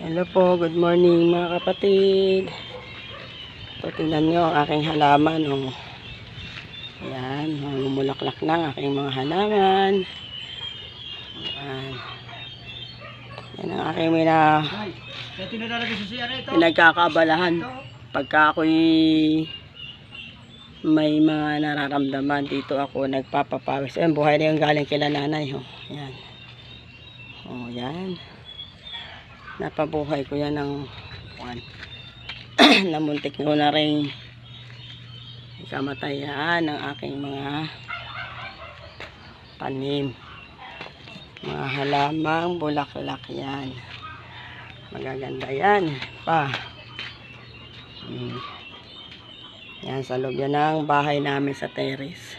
Hello po, good morning mga kapatid. Ito, tingnan nyo ang aking halaman. Oh. Ayan, lumulaklak na ang aking mga halaman. Ayan. Yan ang aking pinagkakabalahan. Pagka ako'y may mga nararamdaman, dito ako nagpapapawis. Ayan, buhay na yung galing kila nanay. Oh. Ayan. Oh, yan. Napabuhay ko yan ng namuntik ko na rin kamatayan ng aking mga tanim, mga halamang bulaklak. Yan, magaganda yan pa. Yan, sa loob yan ng bahay namin sa terrace.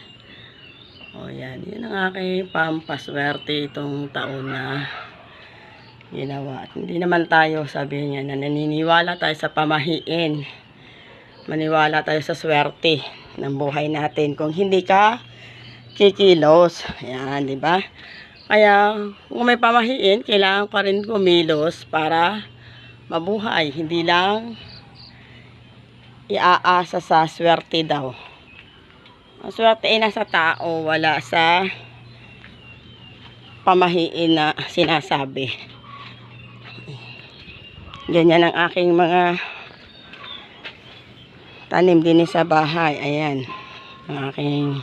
O yan, yun ang aking pampaswerte itong taon na ginawa. At hindi naman tayo, sabi niya, na naniniwala tayo sa pamahiin. Maniwala tayo sa swerte ng buhay natin. Kung hindi ka kikilos, yan, di ba? Kaya, kung may pamahiin, kailangan pa rin kumilos para mabuhay. Hindi lang iaasa sa swerte daw. Ang swerte ay nasa tao, wala sa pamahiin na sinasabi. Ganyan ang aking mga tanim din sa bahay. Ayan, ang aking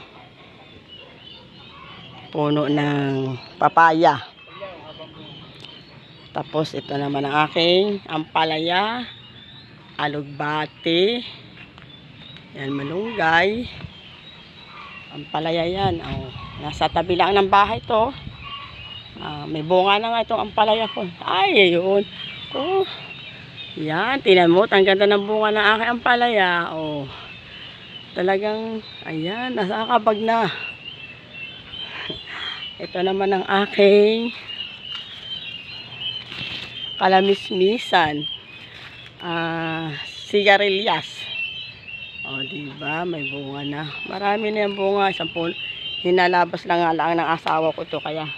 puno ng papaya. Tapos ito naman ang aking ampalaya, alugbati, yan, malunggay, ampalaya yan. Oh, nasa tabi lang ng bahay to. May bunga na nga itong ampalaya ko. Ay, yun. Oh, yan, tinan mo, ang ganda ng bunga ng aking ampalaya. Oh, talagang, ayan, nasakabag na. Ito naman ang aking kalamismisan, sigarilyas. Oh, diba, may bunga na. Marami na yung bunga. Hinalabas lang nga lang ng asawa ko to, kaya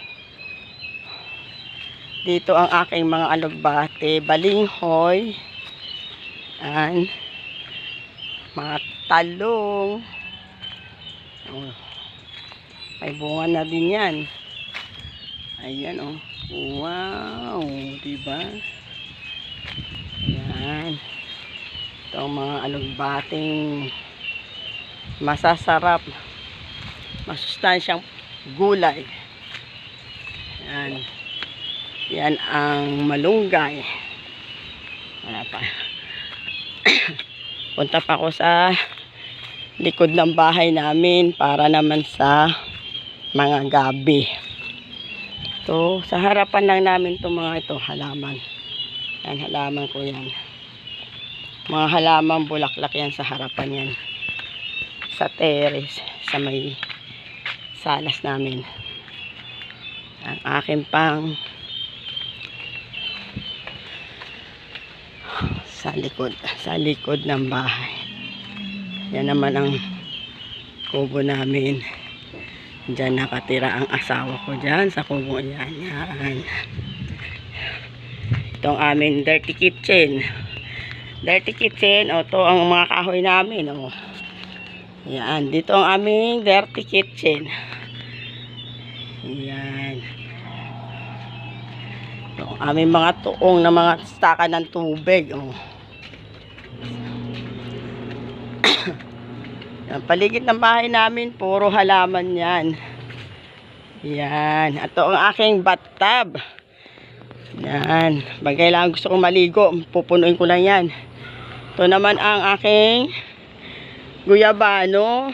dito ang aking mga alugbate, balinghoy, and mga talong. Oh, may bunga na din yan. Ayan, oh. Wow, diba? Ayan. Ito ang mga alugbating masasarap, masustansyang gulay. Ayan. Yan ang malunggay. Wala pa. Punta pa ako sa likod ng bahay namin para naman sa mga gabi. So, sa harapan lang namin itong mga ito, halaman. Yan, halaman ko yan. Mga halaman bulaklak yan sa harapan yan. Sa terrace, sa may salas namin. Ang aking pang sa likod ng bahay. Yan naman ang kubo namin. Diyan nakatira ang asawa ko dyan sa kubo yan. Yan. Ito ang aming dirty kitchen. Dirty kitchen, o ito ang mga kahoy namin. O. Yan, dito ang aming dirty kitchen. Yan. Ito ang aming mga tuong na mga staka ng tubig. O. Ang paligid ng bahay namin, puro halaman yan. Yan. Ito ang aking bathtub. Yan. Pag kailangan gusto kong maligo, pupunuin ko lang yan. Ito naman ang aking guyabano,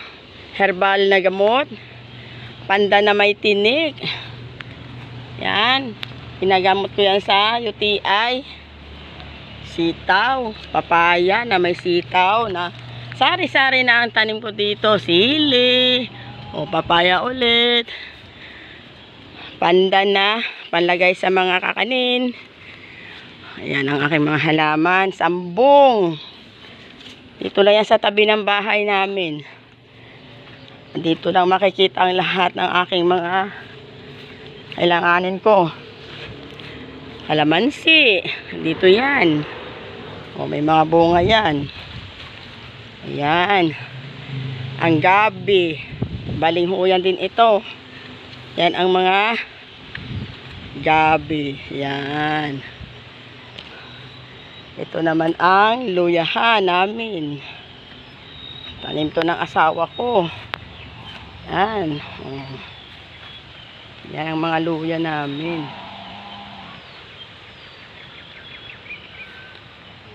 herbal na gamot, panda na may tinik. Yan. Pinagamot ko yan sa UTI. Sitaw, papaya na may sitaw na sari-sari na ang tanim ko dito. Sili, o papaya ulit. Panda na, panlagay sa mga kakanin. Ayan ang aking mga halaman. Sambong. Dito lang yan sa tabi ng bahay namin. Dito lang makikita ang lahat ng aking mga kailanganin ko. Kalamansi. Dito yan. O, may mga bunga yan. Ayan. Ang gabi. Balinghoyan din ito. Yan ang mga gabi. Yan. Ito naman ang luyahan namin. Tanim to ng asawa ko. Yan. Yan ang mga luya namin.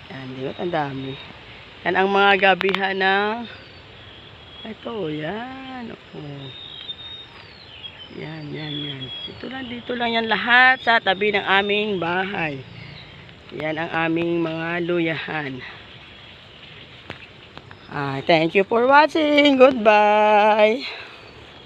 Yan, di ba? Ang dami. Yan ang mga gabihan na ito, yan. Yan. Dito lang yan lahat sa tabi ng aming bahay. Yan ang aming mga luyahan. Thank you for watching. Goodbye.